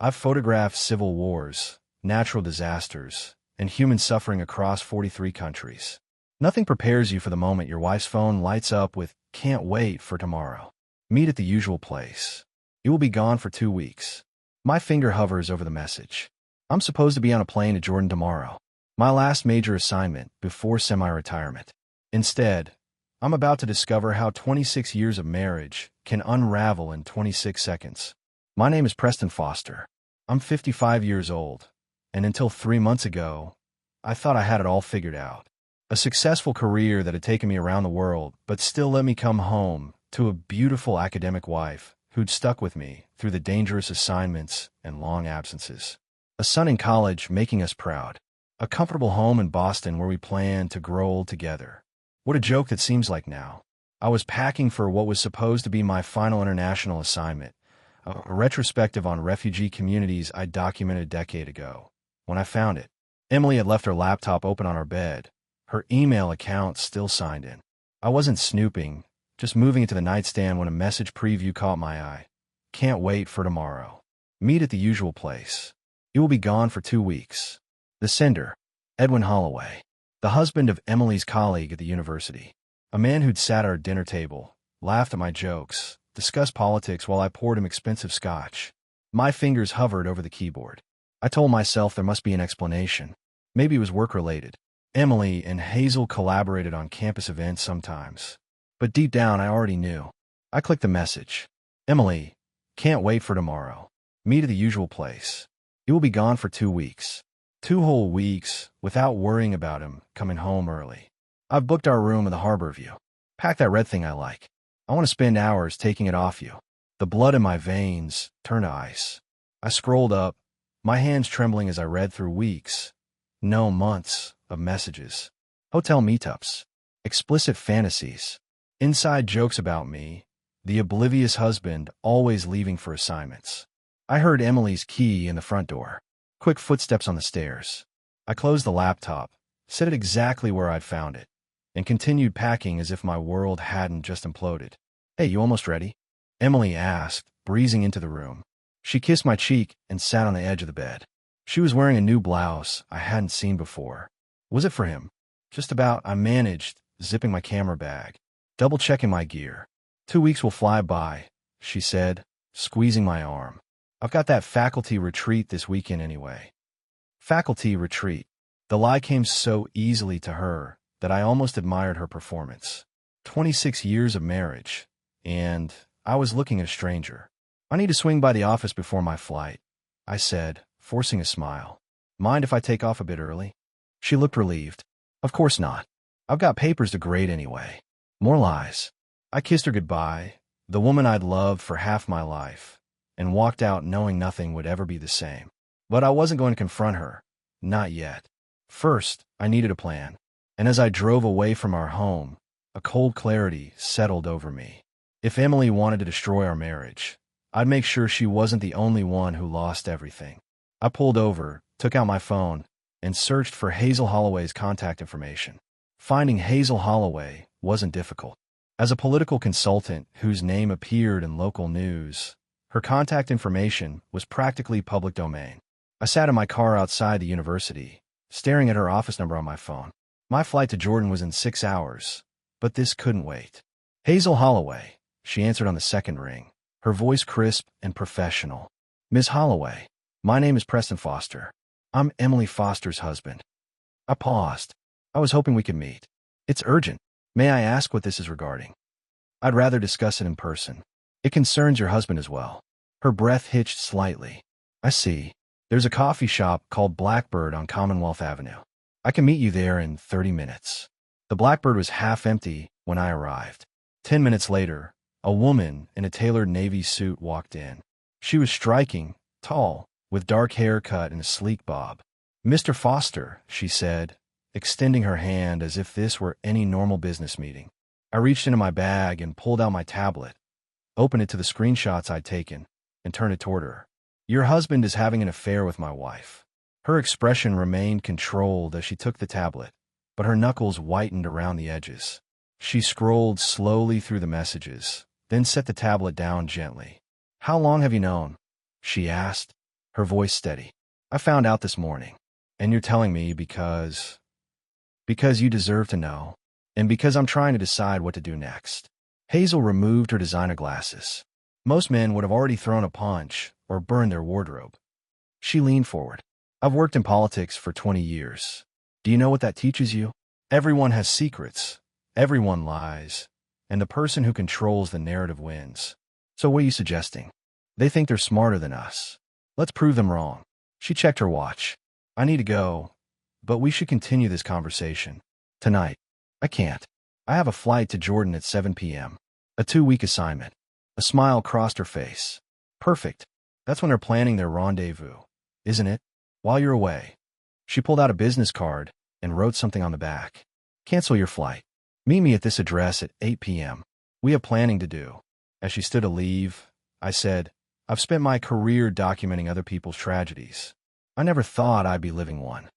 I've photographed civil wars, natural disasters, and human suffering across 43 countries. Nothing prepares you for the moment your wife's phone lights up with, "Can't wait for tomorrow. Meet at the usual place. You will be gone for 2 weeks." My finger hovers over the message. I'm supposed to be on a plane to Jordan tomorrow. My last major assignment before semi-retirement. Instead, I'm about to discover how 26 years of marriage can unravel in 26 seconds. My name is Preston Foster. I'm 55 years old, and until 3 months ago, I thought I had it all figured out. A successful career that had taken me around the world, but still let me come home to a beautiful academic wife who'd stuck with me through the dangerous assignments and long absences. A son in college making us proud. A comfortable home in Boston where we planned to grow old together. What a joke that seems like now. I was packing for what was supposed to be my final international assignment, a retrospective on refugee communities I documented a decade ago. When I found it, Emily had left her laptop open on our bed, her email account still signed in. I wasn't snooping, just moving it to the nightstand when a message preview caught my eye. "Can't wait for tomorrow. Meet at the usual place. You will be gone for 2 weeks." The sender, Edwin Holloway, the husband of Emily's colleague at the university. A man who'd sat at our dinner table, laughed at my jokes, discussed politics while I poured him expensive scotch. My fingers hovered over the keyboard. I told myself there must be an explanation. Maybe it was work-related. Emily and Hazel collaborated on campus events sometimes. But deep down, I already knew. I clicked the message. "Emily, can't wait for tomorrow. Meet at the usual place. You will be gone for 2 weeks. 2 whole weeks without worrying about him coming home early. I've booked our room in the harbor view. Pack that red thing I like. I want to spend hours taking it off you." The blood in my veins turned to ice. I scrolled up, my hands trembling as I read through weeks, no months, of messages. Hotel meetups, explicit fantasies, inside jokes about me, the oblivious husband always leaving for assignments. I heard Emily's key in the front door. Quick footsteps on the stairs. I closed the laptop, set it exactly where I'd found it, and continued packing as if my world hadn't just imploded. "Hey, you almost ready?" Emily asked, breezing into the room. She kissed my cheek and sat on the edge of the bed. She was wearing a new blouse I hadn't seen before. Was it for him? Just about. I managed, zipping my camera bag, double-checking my gear. 2 weeks will fly by, she said, squeezing my arm. I've got that faculty retreat this weekend anyway. Faculty retreat. The lie came so easily to her that I almost admired her performance. 26 years of marriage, and I was looking at a stranger. "I need to swing by the office before my flight," I said, forcing a smile. "Mind if I take off a bit early?" She looked relieved. "Of course not. I've got papers to grade anyway." More lies. I kissed her goodbye, the woman I'd loved for half my life, and walked out knowing nothing would ever be the same. But I wasn't going to confront her. Not yet. First, I needed a plan. And as I drove away from our home, a cold clarity settled over me. If Emily wanted to destroy our marriage, I'd make sure she wasn't the only one who lost everything. I pulled over, took out my phone, and searched for Hazel Holloway's contact information. Finding Hazel Holloway wasn't difficult. As a political consultant whose name appeared in local news, her contact information was practically public domain. I sat in my car outside the university, staring at her office number on my phone. My flight to Jordan was in 6 hours, but this couldn't wait. "Hazel Holloway," she answered on the second ring, her voice crisp and professional. "Ms. Holloway, my name is Preston Foster. I'm Emily Foster's husband." I paused. I was hoping we could meet. "It's urgent. May I ask what this is regarding?" "I'd rather discuss it in person. It concerns your husband as well." Her breath hitched slightly. "I see. There's a coffee shop called Blackbird on Commonwealth Avenue. I can meet you there in 30 minutes. The Blackbird was half empty when I arrived. 10 minutes later, a woman in a tailored navy suit walked in. She was striking, tall, with dark hair cut in a sleek bob. "Mr. Foster," she said, extending her hand as if this were any normal business meeting. I reached into my bag and pulled out my tablet, opened it to the screenshots I'd taken, and turned it toward her. "Your husband is having an affair with my wife." Her expression remained controlled as she took the tablet, but her knuckles whitened around the edges. She scrolled slowly through the messages, then set the tablet down gently. "How long have you known?" she asked. her voice steady. I found out this morning, and you're telling me because you deserve to know, and because I'm trying to decide what to do next. Hazel removed her designer glasses. Most men would have already thrown a punch or burned their wardrobe. She leaned forward. I've worked in politics for 20 years. Do you know what that teaches you? Everyone has secrets. Everyone lies. And the person who controls the narrative wins. So what are you suggesting? They think they're smarter than us. Let's prove them wrong. She checked her watch. I need to go, but we should continue this conversation. Tonight. I can't. I have a flight to Jordan at 7 p.m. A 2-week assignment. A smile crossed her face. Perfect. That's when they're planning their rendezvous, isn't it? While you're away. She pulled out a business card and wrote something on the back. Cancel your flight. Meet me at this address at 8 p.m. We have planning to do. As she stood to leave, I said, I've spent my career documenting other people's tragedies. I never thought I'd be living one.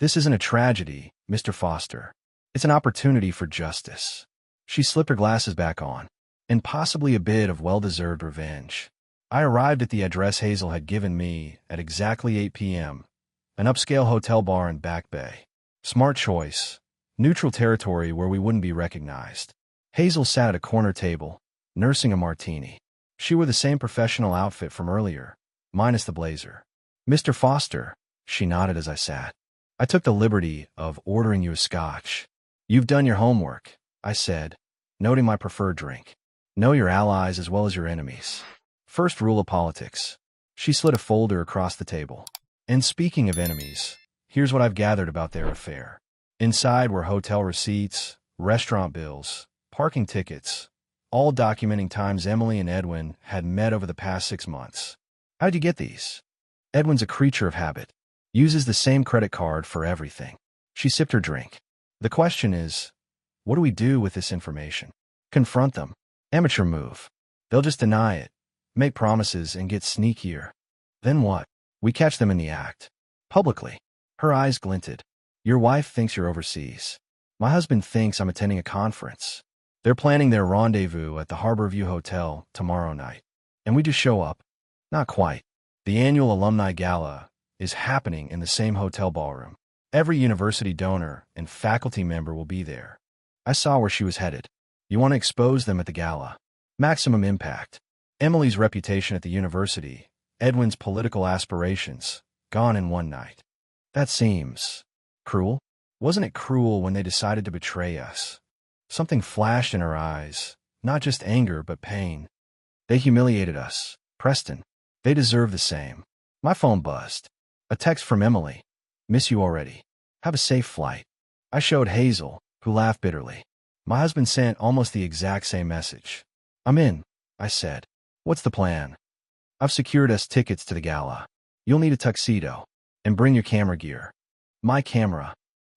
This isn't a tragedy, Mr. Foster. It's an opportunity for justice. She slipped her glasses back on, and possibly a bit of well-deserved revenge. I arrived at the address Hazel had given me at exactly 8 p.m., an upscale hotel bar in Back Bay. Smart choice. Neutral territory where we wouldn't be recognized. Hazel sat at a corner table, nursing a martini. She wore the same professional outfit from earlier, minus the blazer. Mr. Foster, she nodded as I sat. I took the liberty of ordering you a scotch. You've done your homework, I said, noting my preferred drink. Know your allies as well as your enemies. First rule of politics. She slid a folder across the table. And speaking of enemies, here's what I've gathered about their affair. Inside were hotel receipts, restaurant bills, parking tickets, all documenting times Emily and Edwin had met over the past 6 months. How'd you get these? Edwin's a creature of habit. Uses the same credit card for everything. She sipped her drink. The question is, what do we do with this information? Confront them. Amateur move. They'll just deny it, make promises, and get sneakier. Then what? We catch them in the act. Publicly. Her eyes glinted. Your wife thinks you're overseas. My husband thinks I'm attending a conference. They're planning their rendezvous at the Harborview Hotel tomorrow night. And we just show up? Not quite. The annual alumni gala is happening in the same hotel ballroom. Every university donor and faculty member will be there. I saw where she was headed. You want to expose them at the gala. Maximum impact. Emily's reputation at the university, Edwin's political aspirations, gone in one night. That seems cruel. Wasn't it cruel when they decided to betray us? Something flashed in her eyes, not just anger but pain. They humiliated us, Preston. They deserve the same. My phone buzzed. A text from Emily. Miss you already. Have a safe flight. I showed Hazel, who laughed bitterly. My husband sent almost the exact same message. I'm in, I said. What's the plan? I've secured us tickets to the gala. You'll need a tuxedo. And bring your camera gear. My camera.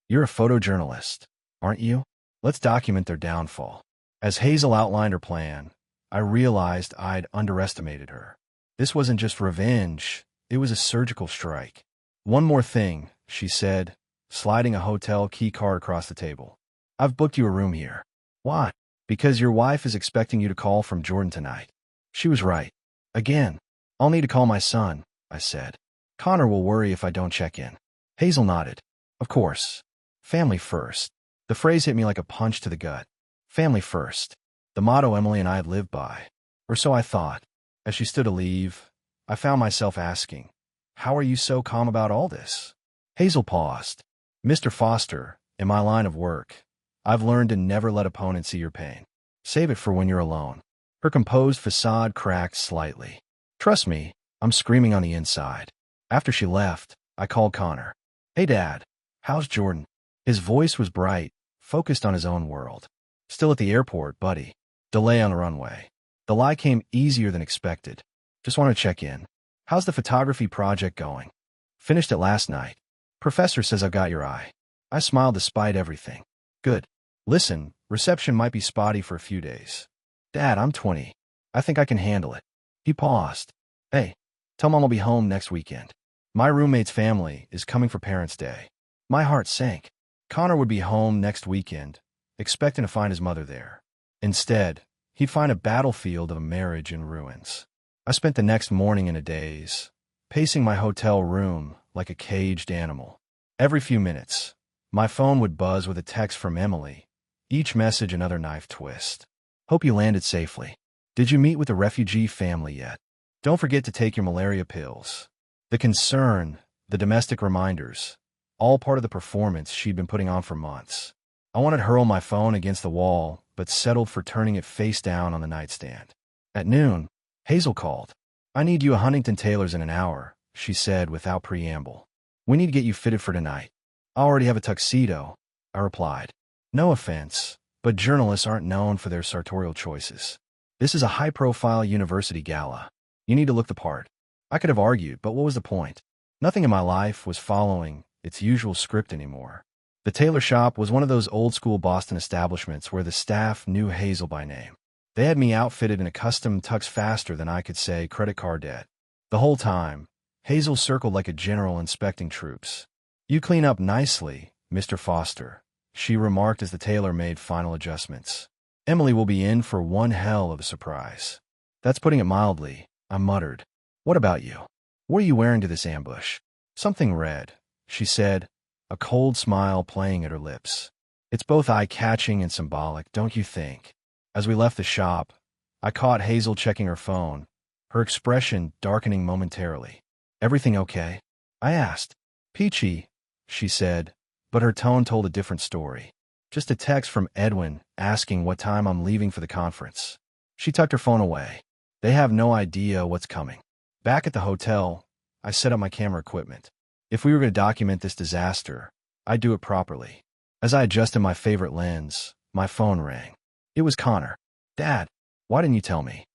You're a photojournalist, aren't you? Let's document their downfall. As Hazel outlined her plan, I realized I'd underestimated her. This wasn't just revenge, it was a surgical strike. One more thing, she said, sliding a hotel key card across the table. I've booked you a room here. Why? Because your wife is expecting you to call from Jordan tonight. She was right. Again. I'll need to call my son, I said. Connor will worry if I don't check in. Hazel nodded. Of course. Family first. The phrase hit me like a punch to the gut. Family first. The motto Emily and I had lived by. Or so I thought. As she stood to leave, I found myself asking, how are you so calm about all this? Hazel paused. Mr. Foster, in my line of work, I've learned to never let opponents see your pain. Save it for when you're alone. Her composed facade cracked slightly. Trust me, I'm screaming on the inside. After she left, I called Connor. Hey Dad, how's Jordan? His voice was bright, focused on his own world. Still at the airport, buddy. Delay on the runway. The lie came easier than expected. Just want to check in. How's the photography project going? Finished it last night. Professor says I've got your eye. I smiled despite everything. Good. Listen, reception might be spotty for a few days. Dad, I'm 20. I think I can handle it. He paused. Hey, tell Mom I'll be home next weekend. My roommate's family is coming for Parents' Day. My heart sank. Connor would be home next weekend, expecting to find his mother there. Instead, he'd find a battlefield of a marriage in ruins. I spent the next morning in a daze, pacing my hotel room like a caged animal. Every few minutes, my phone would buzz with a text from Emily, each message another knife twist. Hope you landed safely. Did you meet with the refugee family yet? Don't forget to take your malaria pills. The concern, the domestic reminders, all part of the performance she'd been putting on for months. I wanted to hurl my phone against the wall, but settled for turning it face down on the nightstand. At noon, Hazel called. I need you at Huntington Taylor's in an hour, she said without preamble. We need to get you fitted for tonight. I already have a tuxedo, I replied. No offense, but journalists aren't known for their sartorial choices. This is a high-profile university gala. You need to look the part. I could have argued, but what was the point? Nothing in my life was following its usual script anymore. The tailor shop was one of those old-school Boston establishments where the staff knew Hazel by name. They had me outfitted in a custom tux faster than I could say credit card debt. The whole time, Hazel circled like a general inspecting troops. You clean up nicely, Mr. Foster, she remarked as the tailor made final adjustments. Emily will be in for one hell of a surprise. That's putting it mildly, I muttered. What about you? What are you wearing to this ambush? Something red, she said, a cold smile playing at her lips. It's both eye-catching and symbolic, don't you think? As we left the shop, I caught Hazel checking her phone, her expression darkening momentarily. Everything okay? I asked. Peachy, she said, but her tone told a different story. Just a text from Edwin asking what time I'm leaving for the conference. She tucked her phone away. They have no idea what's coming. Back at the hotel, I set up my camera equipment. If we were going to document this disaster, I'd do it properly. As I adjusted my favorite lens, my phone rang. It was Connor. Dad, why didn't you tell me?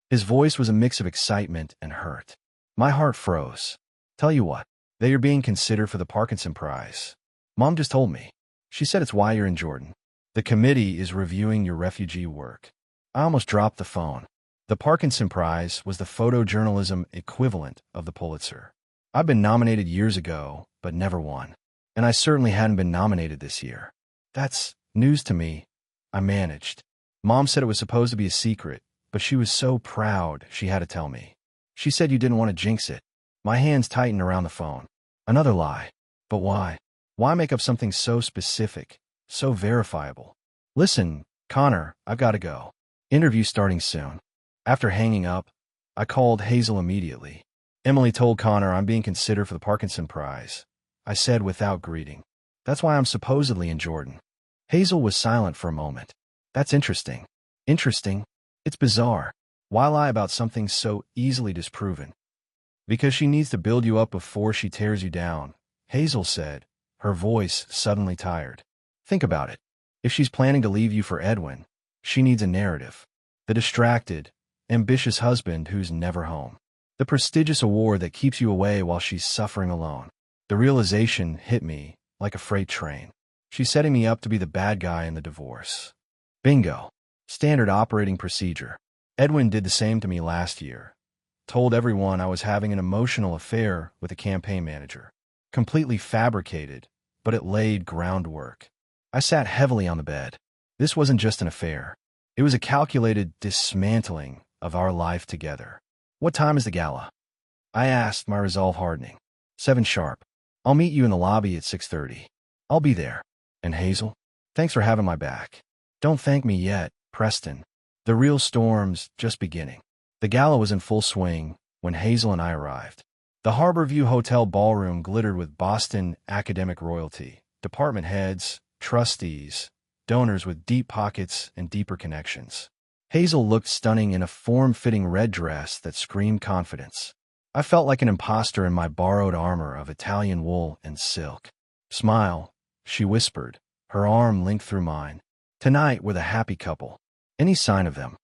His voice was a mix of excitement and hurt. My heart froze. Tell you what, they are being considered for the Parkinson Prize. Mom just told me. She said it's why you're in Jordan. The committee is reviewing your refugee work. I almost dropped the phone. The Parkinson Prize was the photojournalism equivalent of the Pulitzer. I'd been nominated years ago, but never won. And I certainly hadn't been nominated this year. That's news to me, I managed. Mom said it was supposed to be a secret, but she was so proud she had to tell me. She said you didn't want to jinx it. My hands tightened around the phone. Another lie. But why? Why make up something so specific, so verifiable? Listen, Connor, I've got to go. Interview starting soon. After hanging up, I called Hazel immediately. Emily told Connor I'm being considered for the Parkinson Prize. I said without greeting. That's why I'm supposedly in Jordan. Hazel was silent for a moment. That's interesting. Interesting? It's bizarre. Why lie about something so easily disproven? Because she needs to build you up before she tears you down, Hazel said, her voice suddenly tired. Think about it. If she's planning to leave you for Edwin, she needs a narrative. The distracted, ambitious husband who's never home. The prestigious award that keeps you away while she's suffering alone. The realization hit me like a freight train. She's setting me up to be the bad guy in the divorce. Bingo. Standard operating procedure. Edwin did the same to me last year. Told everyone I was having an emotional affair with a campaign manager. Completely fabricated, but it laid groundwork. I sat heavily on the bed. This wasn't just an affair. It was a calculated dismantling of our life together. What time is the gala? I asked, my resolve hardening. 7 sharp. I'll meet you in the lobby at 6:30. I'll be there. And Hazel? Thanks for having my back. Don't thank me yet, Preston. The real storm's just beginning. The gala was in full swing when Hazel and I arrived. The Harborview Hotel ballroom glittered with Boston academic royalty, department heads, trustees, donors with deep pockets and deeper connections. Hazel looked stunning in a form-fitting red dress that screamed confidence. I felt like an imposter in my borrowed armor of Italian wool and silk. Smile, she whispered, her arm linked through mine. Tonight we're the happy couple. Any sign of them?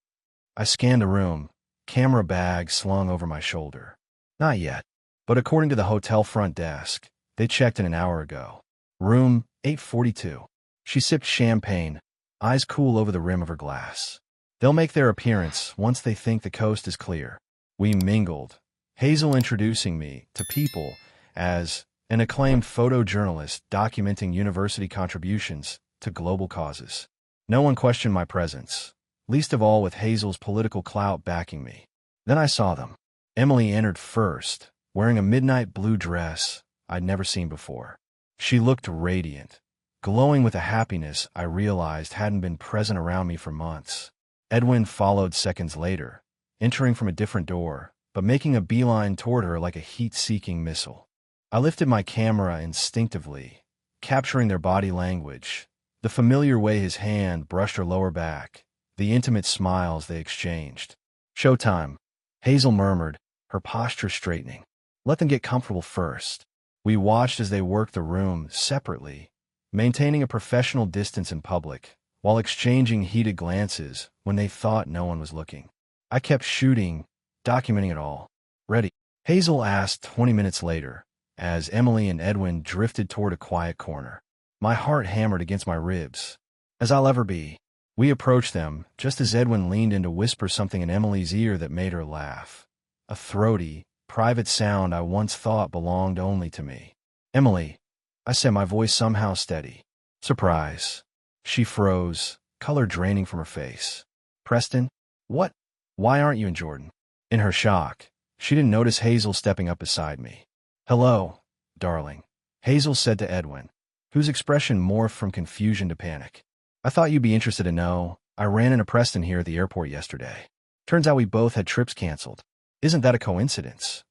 I scanned the room, camera bag slung over my shoulder. Not yet, but according to the hotel front desk, they checked in an hour ago. Room 842. She sipped champagne, eyes cool over the rim of her glass. They'll make their appearance once they think the coast is clear. We mingled, Hazel introducing me to people as an acclaimed photojournalist documenting university contributions to global causes. No one questioned my presence, least of all with Hazel's political clout backing me. Then I saw them. Emily entered first, wearing a midnight blue dress I'd never seen before. She looked radiant, glowing with a happiness I realized hadn't been present around me for months. Edwin followed seconds later, entering from a different door, but making a beeline toward her like a heat-seeking missile. I lifted my camera instinctively, capturing their body language, the familiar way his hand brushed her lower back, the intimate smiles they exchanged. "Showtime," Hazel murmured, her posture straightening. "Let them get comfortable first." We watched as they worked the room separately, maintaining a professional distance in public, while exchanging heated glances when they thought no one was looking. I kept shooting, documenting it all. "Ready?" Hazel asked 20 minutes later, as Emily and Edwin drifted toward a quiet corner. My heart hammered against my ribs. "As I'll ever be." We approached them, just as Edwin leaned in to whisper something in Emily's ear that made her laugh. A throaty, private sound I once thought belonged only to me. "Emily," I said, my voice somehow steady. "Surprise." She froze, color draining from her face. "Preston? What? Why aren't you in Jordan?" In her shock, she didn't notice Hazel stepping up beside me. "Hello, darling," Hazel said to Edwin, whose expression morphed from confusion to panic. "I thought you'd be interested to know. I ran into Preston here at the airport yesterday. Turns out we both had trips canceled. Isn't that a coincidence?"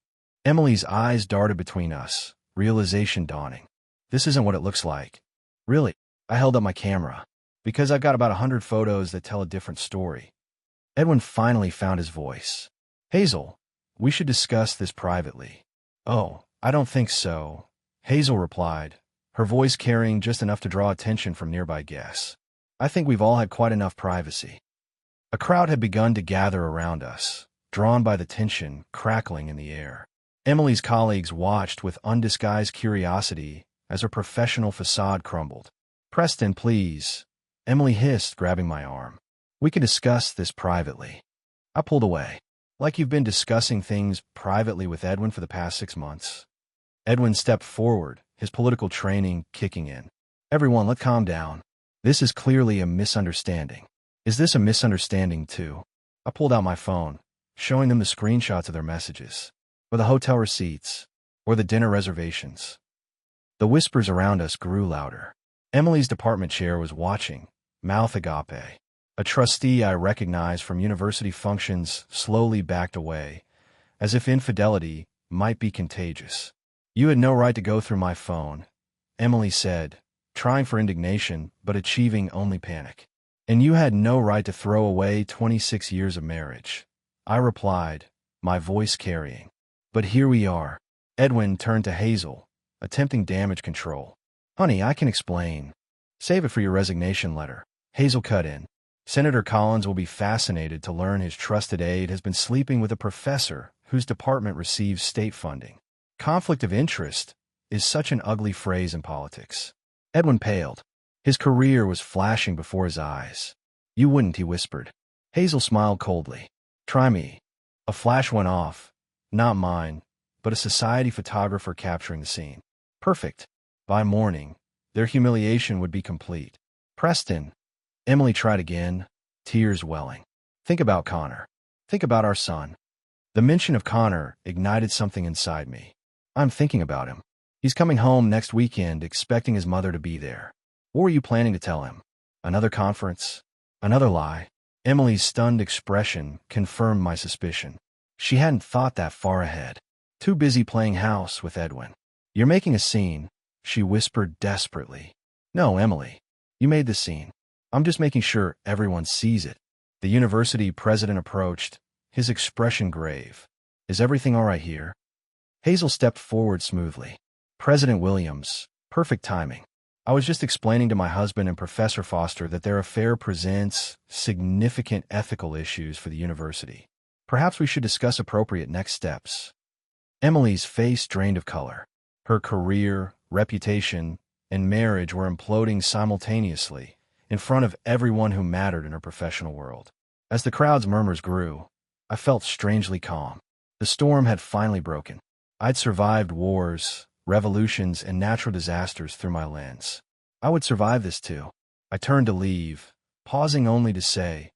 Emily's eyes darted between us, realization dawning. "This isn't what it looks like." "Really?" I held up my camera. "Because I've got about 100 photos that tell a different story." Edwin finally found his voice. "Hazel, we should discuss this privately." "Oh, I don't think so," Hazel replied, her voice carrying just enough to draw attention from nearby guests. "I think we've all had quite enough privacy." A crowd had begun to gather around us, drawn by the tension crackling in the air. Emily's colleagues watched with undisguised curiosity as her professional facade crumbled. "Preston, please," Emily hissed, grabbing my arm. "We can discuss this privately." I pulled away. "Like you've been discussing things privately with Edwin for the past 6 months." Edwin stepped forward, his political training kicking in. "Everyone, let's calm down. This is clearly a misunderstanding." "Is this a misunderstanding too?" I pulled out my phone, showing them the screenshots of their messages, or the hotel receipts, or the dinner reservations. The whispers around us grew louder. Emily's department chair was watching, mouth agape. A trustee I recognized from university functions slowly backed away, as if infidelity might be contagious. "You had no right to go through my phone," Emily said, trying for indignation but achieving only panic. "And you had no right to throw away 26 years of marriage," I replied, my voice carrying. "But here we are." Edwin turned to Hazel, attempting damage control. "Honey, I can explain." "Save it for your resignation letter," Hazel cut in. "Senator Collins will be fascinated to learn his trusted aide has been sleeping with a professor whose department receives state funding." Conflict of interest is such an ugly phrase in politics. Edwin paled. His career was flashing before his eyes. "You wouldn't," he whispered. Hazel smiled coldly. "Try me." A flash went off. Not mine, but a society photographer capturing the scene. Perfect. By morning, their humiliation would be complete. "Preston," Emily tried again, tears welling. "Think about Connor. Think about our son." The mention of Connor ignited something inside me. "I'm thinking about him. He's coming home next weekend expecting his mother to be there. What were you planning to tell him? Another conference? Another lie?" Emily's stunned expression confirmed my suspicion. She hadn't thought that far ahead. Too busy playing house with Edwin. "You're making a scene," she whispered desperately. "No, Emily. You made the scene. I'm just making sure everyone sees it." The university president approached, his expression grave. "Is everything all right here?" Hazel stepped forward smoothly. "President Williams, perfect timing. I was just explaining to my husband and Professor Foster that their affair presents significant ethical issues for the university. Perhaps we should discuss appropriate next steps." Emily's face drained of color. Her career, reputation, and marriage were imploding simultaneously in front of everyone who mattered in her professional world. As the crowd's murmurs grew, I felt strangely calm. The storm had finally broken. I'd survived wars, revolutions, and natural disasters through my lens. I would survive this too. I turned to leave, pausing only to say,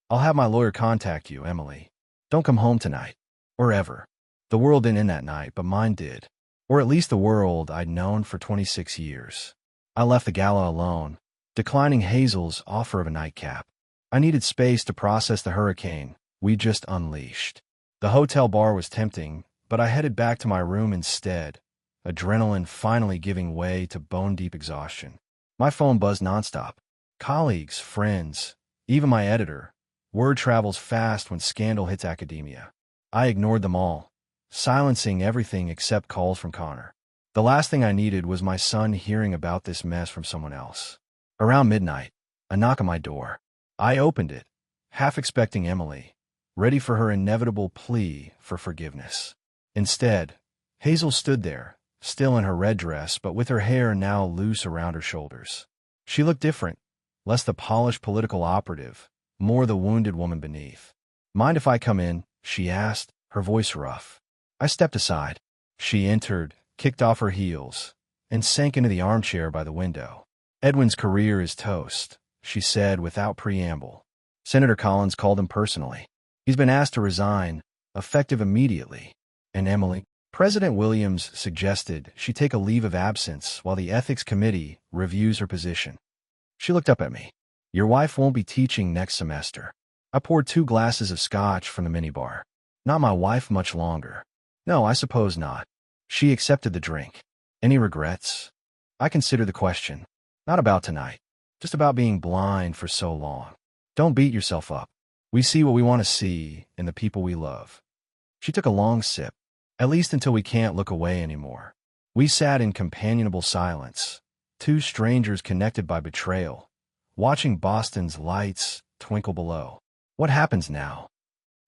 "I'll have my lawyer contact you, Emily. Don't come home tonight. Or ever." The world didn't end that night, but mine did. Or at least the world I'd known for 26 years. I left the gala alone, declining Hazel's offer of a nightcap. I needed space to process the hurricane we just unleashed. The hotel bar was tempting, but I headed back to my room instead, adrenaline finally giving way to bone-deep exhaustion. My phone buzzed nonstop. Colleagues, friends, even my editor. Word travels fast when scandal hits academia. I ignored them all, silencing everything except calls from Connor. The last thing I needed was my son hearing about this mess from someone else. Around midnight, a knock on my door. I opened it, half expecting Emily, ready for her inevitable plea for forgiveness. Instead, Hazel stood there, still in her red dress but with her hair now loose around her shoulders. She looked different, less the polished political operative, more the wounded woman beneath. "Mind if I come in?" she asked, her voice rough. I stepped aside. She entered, kicked off her heels, and sank into the armchair by the window. "Edwin's career is toast," she said without preamble. "Senator Collins called him personally. He's been asked to resign, effective immediately." And Emily? President Williams suggested she take a leave of absence while the Ethics Committee reviews her position. She looked up at me. "Your wife won't be teaching next semester." I poured 2 glasses of scotch from the minibar. "Not my wife much longer." "No, I suppose not." She accepted the drink. "Any regrets?" I considered the question. "Not about tonight. Just about being blind for so long." "Don't beat yourself up. We see what we want to see in the people we love." She took a long sip. "At least until we can't look away anymore." We sat in companionable silence, 2 strangers connected by betrayal, watching Boston's lights twinkle below. "What happens now?"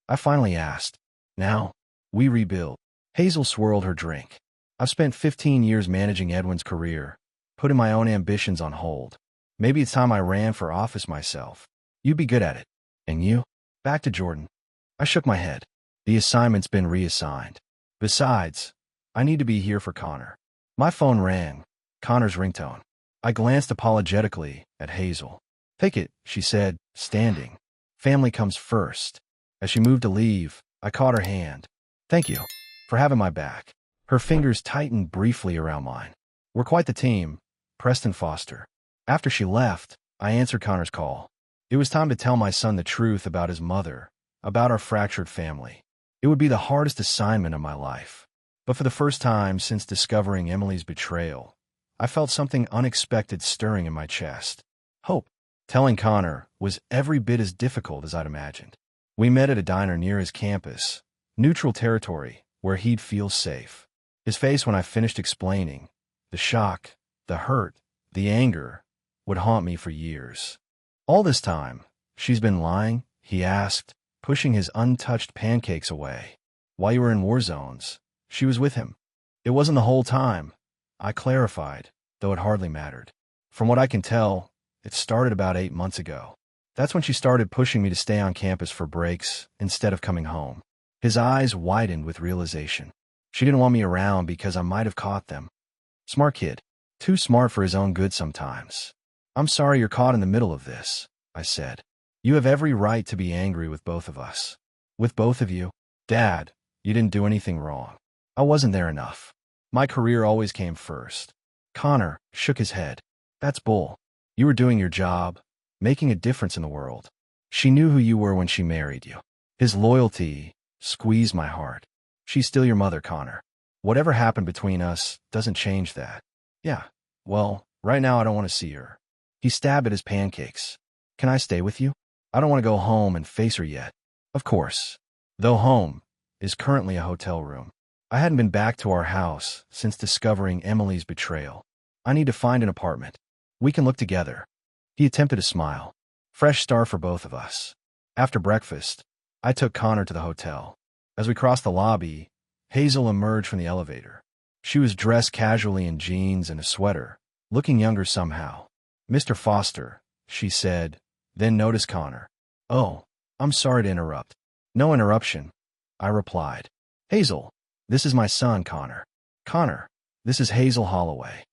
I finally asked. "Now, we rebuild." Hazel swirled her drink. "I've spent 15 years managing Edwin's career, putting my own ambitions on hold. Maybe it's time I ran for office myself. You'd be good at it." "And you?" "Back to Jordan." I shook my head. "The assignment's been reassigned. Besides, I need to be here for Connor." My phone rang. Connor's ringtone. I glanced apologetically at Hazel. "Take it," she said, standing. "Family comes first." As she moved to leave, I caught her hand. "Thank you for having my back." Her fingers tightened briefly around mine. "We're quite the team, Preston Foster." After she left, I answered Connor's call. It was time to tell my son the truth about his mother, about our fractured family. It would be the hardest assignment of my life. But for the first time since discovering Emily's betrayal, I felt something unexpected stirring in my chest. Hope. Telling Connor was every bit as difficult as I'd imagined. We met at a diner near his campus, neutral territory where he'd feel safe. His face when I finished explaining, the shock, the hurt, the anger, would haunt me for years. "All this time, she's been lying?" he asked, pushing his untouched pancakes away. "While you were in war zones, she was with him." "It wasn't the whole time," I clarified, though it hardly mattered. "From what I can tell, it started about 8 months ago. That's when she started pushing me to stay on campus for breaks instead of coming home." His eyes widened with realization. "She didn't want me around because I might have caught them." Smart kid. Too smart for his own good sometimes. "I'm sorry you're caught in the middle of this," I said. "You have every right to be angry with both of us." "With both of you?" "Dad, you didn't do anything wrong. I wasn't there enough. My career always came first." Connor shook his head. "That's bull. You were doing your job, making a difference in the world. She knew who you were when she married you." His loyalty squeezed my heart. "She's still your mother, Connor. Whatever happened between us doesn't change that." "Yeah, well, right now I don't want to see her." He stabbed at his pancakes. "Can I stay with you? I don't want to go home and face her yet." "Of course." Though home is currently a hotel room. I hadn't been back to our house since discovering Emily's betrayal. "I need to find an apartment. We can look together." He attempted a smile. Fresh start for both of us. After breakfast, I took Connor to the hotel. As we crossed the lobby, Hazel emerged from the elevator. She was dressed casually in jeans and a sweater, looking younger somehow. "Mr. Foster," she said, then noticed Connor. "Oh, I'm sorry to interrupt." "No interruption," I replied. "Hazel, this is my son, Connor." "Connor, this is Hazel Holloway."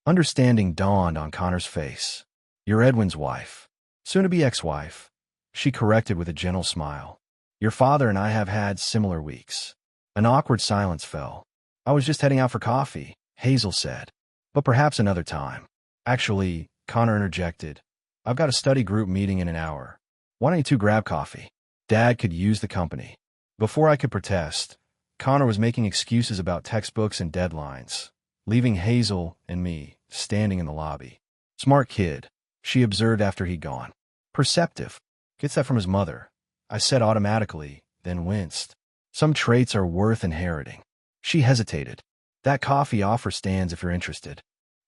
Understanding dawned on Connor's face. "You're Edwin's wife." "Soon-to-be ex-wife," she corrected with a gentle smile. "Your father and I have had similar weeks." An awkward silence fell. I was just heading out for coffee, Hazel said. But perhaps another time. Actually, Connor interjected. I've got a study group meeting in an hour. Why don't you two grab coffee? Dad could use the company. Before I could protest, Connor was making excuses about textbooks and deadlines, leaving Hazel and me standing in the lobby. Smart kid, she observed after he'd gone. Perceptive. Gets that from his mother. I said automatically, then winced. Some traits are worth inheriting. She hesitated. That coffee offer stands if you're interested.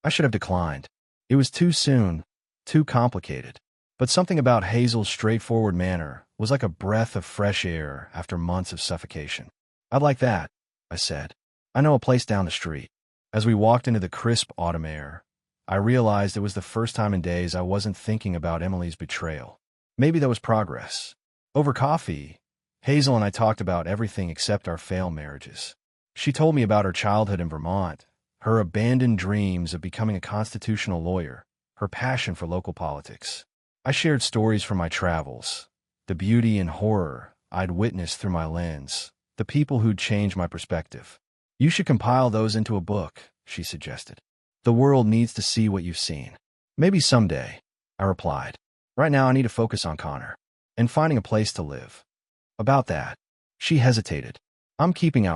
I should have declined. It was too soon, too complicated. But something about Hazel's straightforward manner was like a breath of fresh air after months of suffocation. I'd like that, I said. I know a place down the street. As we walked into the crisp autumn air, I realized it was the first time in days I wasn't thinking about Emily's betrayal. Maybe that was progress. Over coffee, Hazel and I talked about everything except our failed marriages. She told me about her childhood in Vermont, her abandoned dreams of becoming a constitutional lawyer, her passion for local politics. I shared stories from my travels, the beauty and horror I'd witnessed through my lens, the people who'd changed my perspective. You should compile those into a book, she suggested. The world needs to see what you've seen. Maybe someday, I replied. Right now I need to focus on Connor and finding a place to live. About that, she hesitated. I'm keeping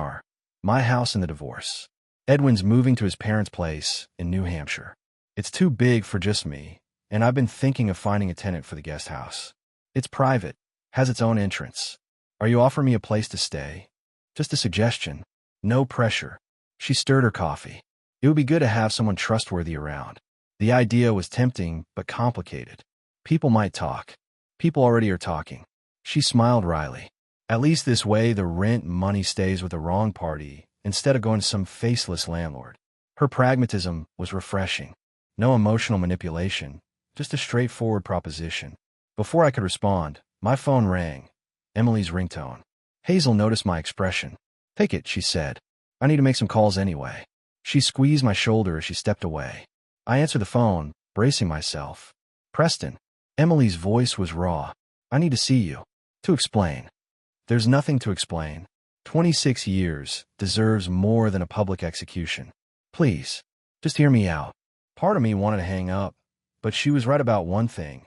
my house in the divorce. Edwin's moving to his parents' place in New Hampshire. It's too big for just me, and I've been thinking of finding a tenant for the guest house. It's private, has its own entrance. Are you offering me a place to stay? Just a suggestion. No pressure. She stirred her coffee. It would be good to have someone trustworthy around. The idea was tempting, but complicated. People might talk. People already are talking. She smiled wryly. At least this way the rent money stays with the wrong party instead of going to some faceless landlord. Her pragmatism was refreshing. No emotional manipulation, just a straightforward proposition. Before I could respond, my phone rang. Emily's ringtone. Hazel noticed my expression. Take it, she said. I need to make some calls anyway. She squeezed my shoulder as she stepped away. I answered the phone, bracing myself. Preston. Emily's voice was raw. I need to see you. To explain. There's nothing to explain. 26 years deserves more than a public execution. Please, just hear me out. Part of me wanted to hang up, but she was right about one thing.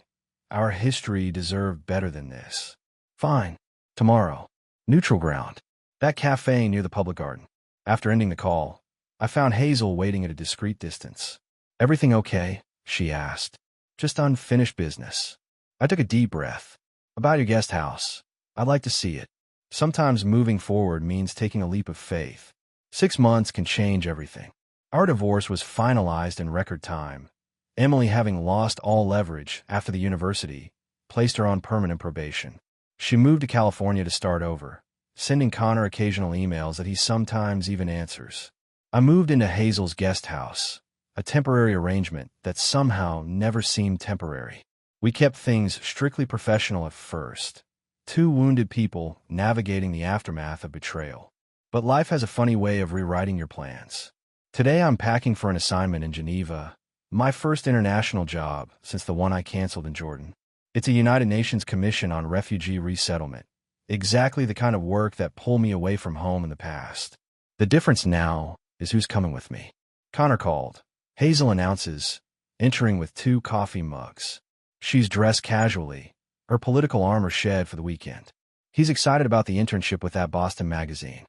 Our history deserved better than this. Fine. Tomorrow. Neutral ground. That cafe near the public garden. After ending the call, I found Hazel waiting at a discreet distance. Everything okay? She asked. Just unfinished business. I took a deep breath. About your guest house. I'd like to see it. Sometimes moving forward means taking a leap of faith. 6 months can change everything. Our divorce was finalized in record time. Emily, having lost all leverage after the university, placed her on permanent probation. She moved to California to start over, sending Connor occasional emails that he sometimes even answers. I moved into Hazel's guest house, a temporary arrangement that somehow never seemed temporary. We kept things strictly professional at first. 2 wounded people navigating the aftermath of betrayal. But life has a funny way of rewriting your plans. Today I'm packing for an assignment in Geneva, my first international job since the one I canceled in Jordan. It's a United Nations Commission on Refugee Resettlement, exactly the kind of work that pulled me away from home in the past. The difference now is who's coming with me. Connor called. Hazel announces, entering with 2 coffee mugs. She's dressed casually, her political armor shed for the weekend. He's excited about the internship with that Boston magazine.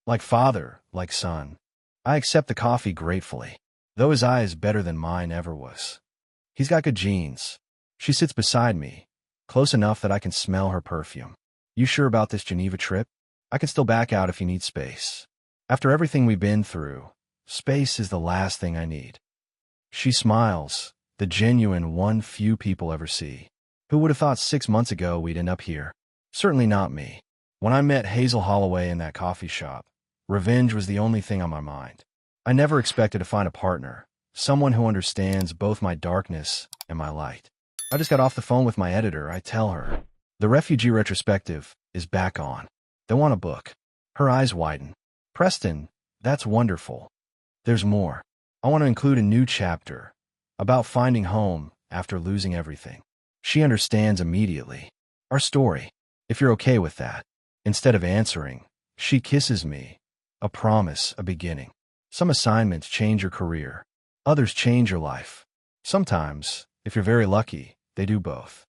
Like father, like son. I accept the coffee gratefully, though his eye is better than mine ever was. He's got good genes. She sits beside me, close enough that I can smell her perfume. You sure about this Geneva trip? I can still back out if you need space. After everything we've been through, space is the last thing I need. She smiles, the genuine one few people ever see. Who would have thought 6 months ago we'd end up here? Certainly not me. When I met Hazel Holloway in that coffee shop, revenge was the only thing on my mind. I never expected to find a partner, someone who understands both my darkness and my light. I just got off the phone with my editor. I tell her, the refugee retrospective is back on. They want a book. Her eyes widen. Preston, that's wonderful. There's more. I want to include a new chapter about finding home after losing everything. She understands immediately. Our story, if you're okay with that. Instead of answering, She kisses me. A promise, a beginning. Some assignments change your career. Others change your life. Sometimes, if you're very lucky, they do both.